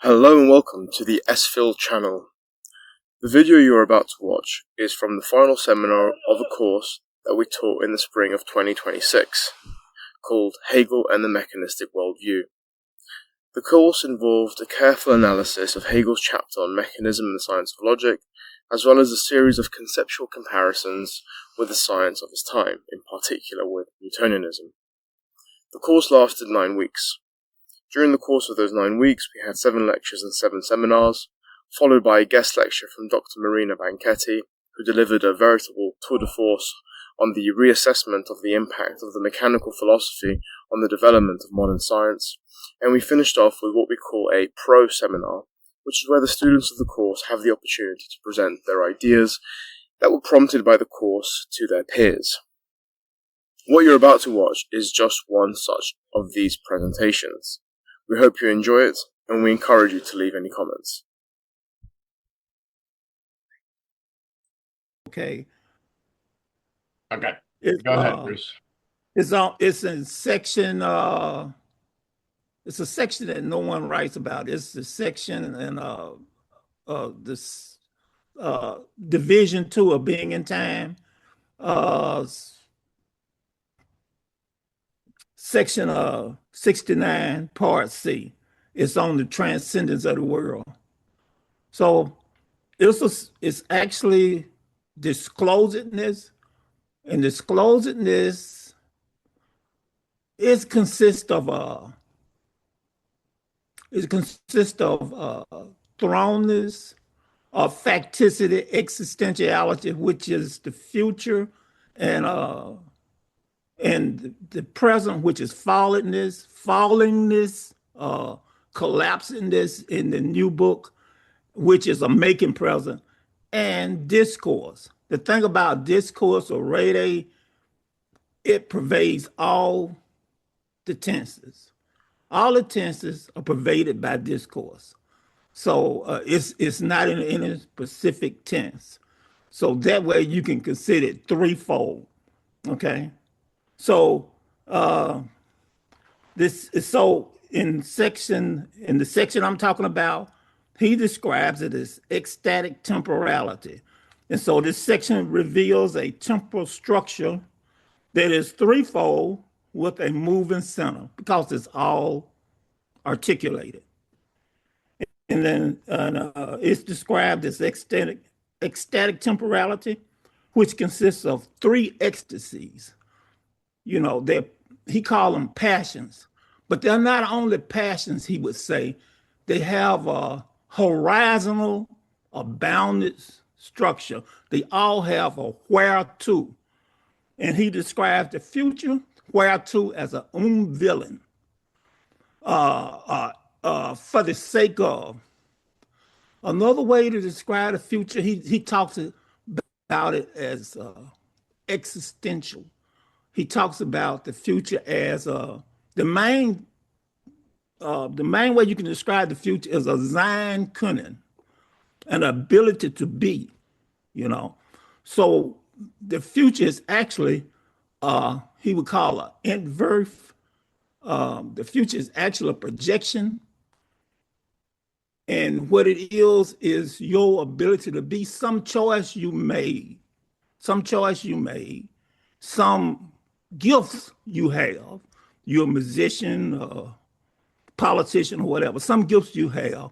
Hello and welcome to the sPhil channel. The video you are about to watch is from the final seminar of a course that we taught in the spring of 2026, called Hegel and the Mechanistic Worldview. The course involved a careful analysis of Hegel's chapter on mechanism and the science of logic, as well as a series of conceptual comparisons with the science of his time, in particular with Newtonianism. The course lasted 9 weeks. During the course of those 9 weeks, we had 7 lectures and 7 seminars, followed by a guest lecture from Dr. Marina Banchetti, who delivered a veritable tour de force on the reassessment of the impact of the mechanical philosophy on the development of modern science, and we finished off with what we call a pro-seminar, which is where the students of the course have the opportunity to present their ideas that were prompted by the course to their peers. What you're about to watch is just one such of these presentations. We hope you enjoy it, and we encourage you to leave any comments. Okay. Okay. Go ahead, Bruce. It's in section. It's a section that no one writes about. It's the section and this division 2 of being in time. Section 69, part C. It's on the transcendence of the world. So it's actually disclosedness, and disclosedness consists of thrownness, facticity, existentiality, which is the future, and the present, which is fallingness, collapsingness in the new book, which is a making present, and discourse. The thing about discourse or rede, it pervades all the tenses. All the tenses are pervaded by discourse. So it's not in any specific tense. So that way you can consider it threefold. Okay. So in the section I'm talking about, he describes it as ecstatic temporality. And so this section reveals a temporal structure that is threefold with a moving center because it's all articulated. And then it's described as ecstatic temporality, which consists of 3 ecstasies. You know, he called them passions, but they're not only passions, he would say. They have a horizontal, a bounded structure. They all have a where to. And he describes the future where to as a villain. For the sake of. Another way to describe the future, he talks about it as existential. He talks about the future as the main way you can describe the future is a sein können, an ability to be, you know. So the future is actually, he would call an inverse. The future is actually a projection. And what it is your ability to be, some choice you made, some gifts you have. You're a musician, politician, or whatever, some gifts you have,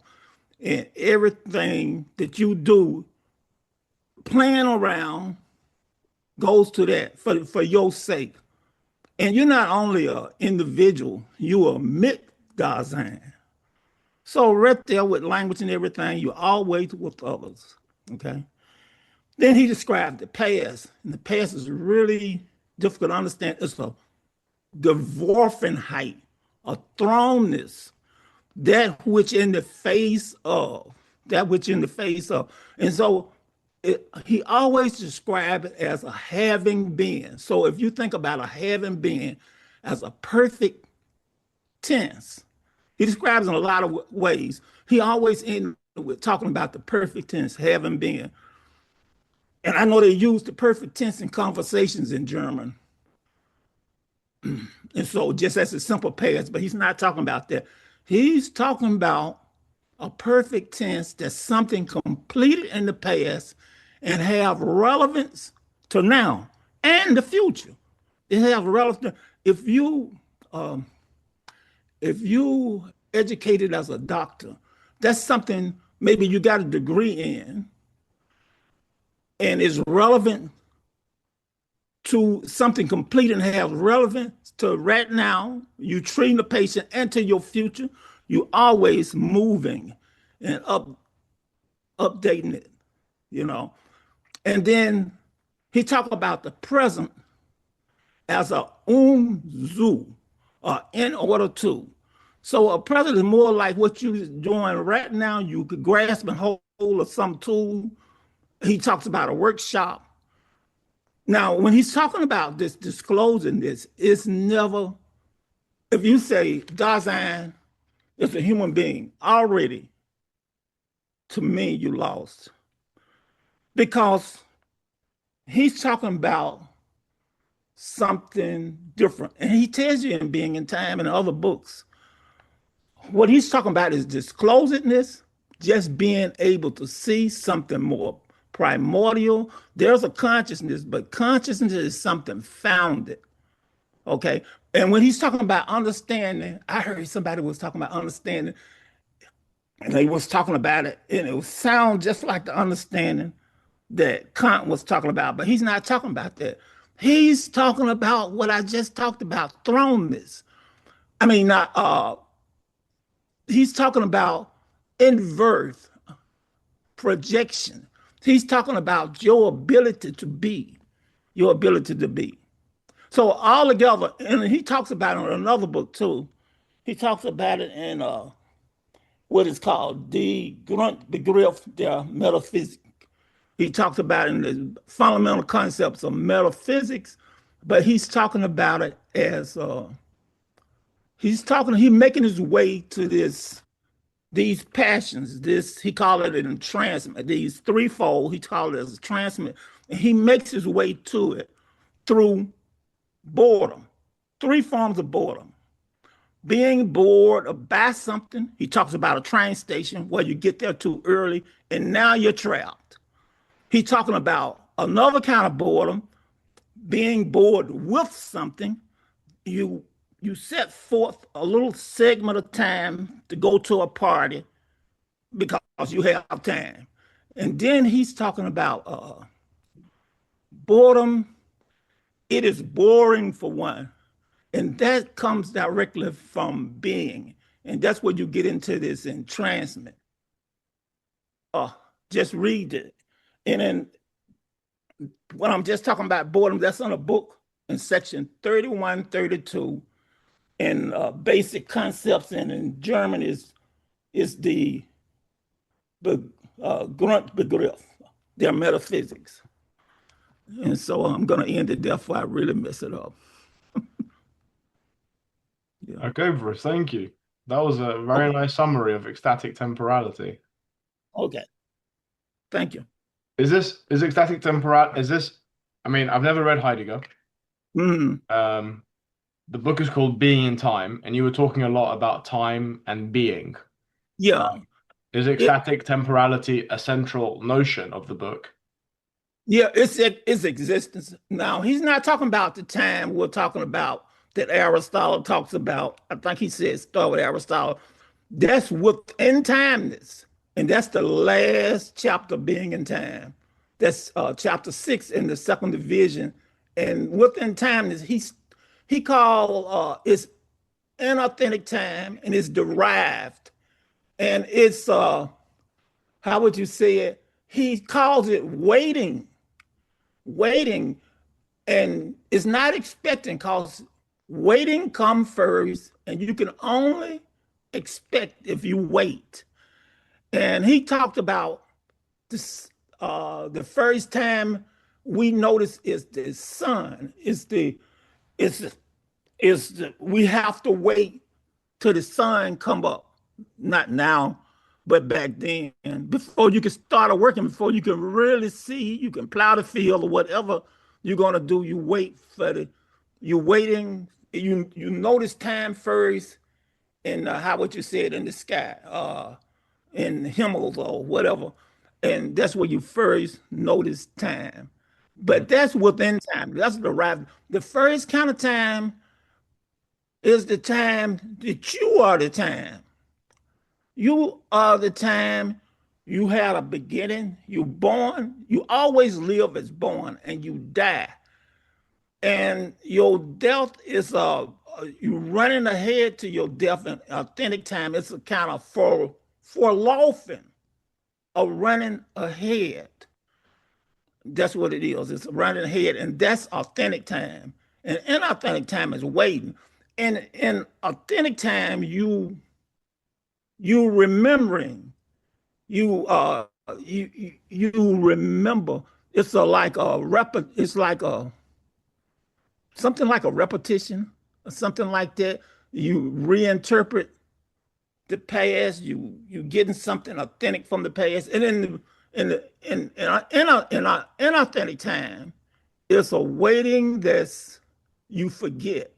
and everything that you do, playing around, goes to that for your sake. And you're not only an individual, you're a Mitdasein. So right there with language and everything, you're always with others, okay? Then he described the past, and the past is really difficult to understand. It's a Geworfenheit, a thrownness, that which in the face of. And so he always described it as a having been. So if you think about a having been as a perfect tense, he describes in a lot of ways. He always ends with talking about the perfect tense, having been. And I know they use the perfect tense in conversations in German. And so just as a simple past, but he's not talking about that. He's talking about a perfect tense that's something completed in the past and have relevance to now and the future. It have relevance. If you um, if you educated as a doctor, that's something maybe you got a degree in and is relevant to something complete and have relevance to right now. You treating the patient and to your future. You always moving and updating it, you know. And then he talked about the present as a zu, or in order to. So a present is more like what you're doing right now. You could grasp and hold of some tool. He talks about a workshop. Now, when he's talking about this, disclosing this, it's never, if you say Dasein is a human being, already, to me, you lost. Because he's talking about something different. And he tells you in Being in Time and other books, what he's talking about is disclosedness, just being able to see something more primordial. There's a consciousness, but consciousness is something founded. Okay. And when he's talking about understanding, I heard somebody was talking about understanding, and they was talking about it, and it would sound just like the understanding that Kant was talking about, but he's not talking about that. He's talking about what I just talked about, thrownness. I mean, not he's talking about inverse projection. He's talking about your ability to be, your ability to be. So all together, and he talks about it in another book too. He talks about it in what is called the Grundbegriff der Metaphysics. He talks about it in the fundamental concepts of metaphysics, but he's talking about it as he's making his way to these passions, he called it an entrancement, these threefold, he called it as a entrancement, and he makes his way to it through boredom, three forms of boredom. Being bored by something, he talks about a train station where you get there too early and now you're trapped. He's talking about another kind of boredom, being bored with something. You set forth a little segment of time to go to a party because you have time. And then he's talking about boredom. It is boring for one. And that comes directly from being. And that's where you get into this entrancement. Just read it. And then when I'm just talking about boredom, that's in a book in section 3132 in basic concepts, and in German is the Grundbegriff, their metaphysics. And so I'm going to end it there before I really mess it up. Yeah. Okay, Bruce, thank you. That was a very nice summary of ecstatic temporality. Okay. Thank you. Is ecstatic temporality, I mean, I've never read Heidegger. Mm-hmm. The book is called Being in Time, and you were talking a lot about time and being. Yeah. Is ecstatic temporality a central notion of the book? Yeah, it's existence. Now, he's not talking about the time we're talking about that Aristotle talks about. I think he says, start with Aristotle. That's within timeness. And that's the last chapter, Being in Time. That's chapter 6 in the second division. And within timeness, he called it's inauthentic time, and it's derived. And it's, how would you say it? He calls it waiting, and it's not expecting, because waiting comes first, and you can only expect if you wait. And he talked about this, the first time we notice is the sun. We have to wait till the sun come up. Not now, but back then, before you can start working, before you can really see, you can plow the field or whatever you're gonna do. You wait for you're waiting. You notice time first, and how would you say it in the sky? in Himmels or whatever. And that's where you first notice time. But that's within time. That's the right. The first kind of time is the time that you are the time. You are the time you had a beginning. You born. You always live as born, and you die. And your death is you running ahead to your death in authentic time. It's a kind of forlaughing, a running ahead. That's what it is. It's running ahead, and that's authentic time. And inauthentic time is waiting. And in authentic time, you remembering, you remember. It's a like a It's like a something like a repetition or something like that. You reinterpret the past. You getting something authentic from the past, and in authentic time, it's a waiting that's you forget,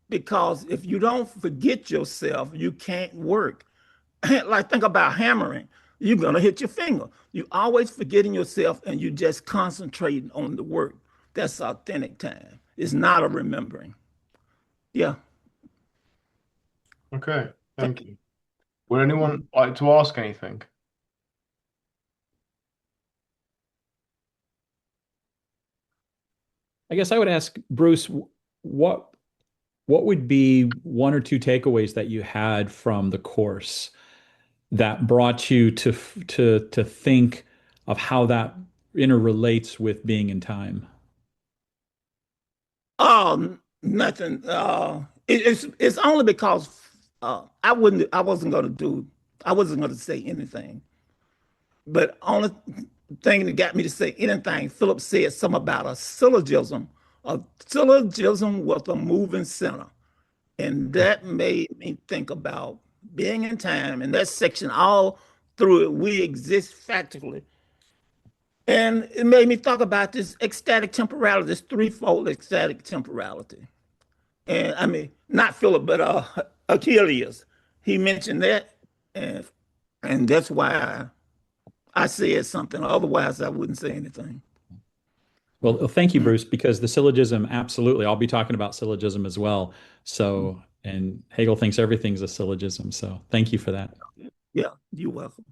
because if you don't forget yourself, you can't work. Like, think about hammering. You're gonna hit your finger. You always forgetting yourself, and you just concentrating on the work. That's authentic time. It's not a remembering. Yeah. Okay, thank you. Would anyone like to ask anything? I guess I would ask Bruce, what what would be one or two takeaways that you had from the course that brought you to think of how that interrelates with being in time? Nothing. It's only because I wasn't gonna say anything. But only thing that got me to say anything, Philip said something about a syllogism with a moving center. And that made me think about being in time. And that section, all through it, we exist factually. And it made me talk about this ecstatic temporality, this threefold ecstatic temporality. And I mean, not Philip, but Achilles. He mentioned that, and that's why I said something. Otherwise, I wouldn't say anything. Well, thank you, Bruce, because the syllogism, absolutely. I'll be talking about syllogism as well. So, and Hegel thinks everything's a syllogism. So thank you for that. Yeah, you're welcome.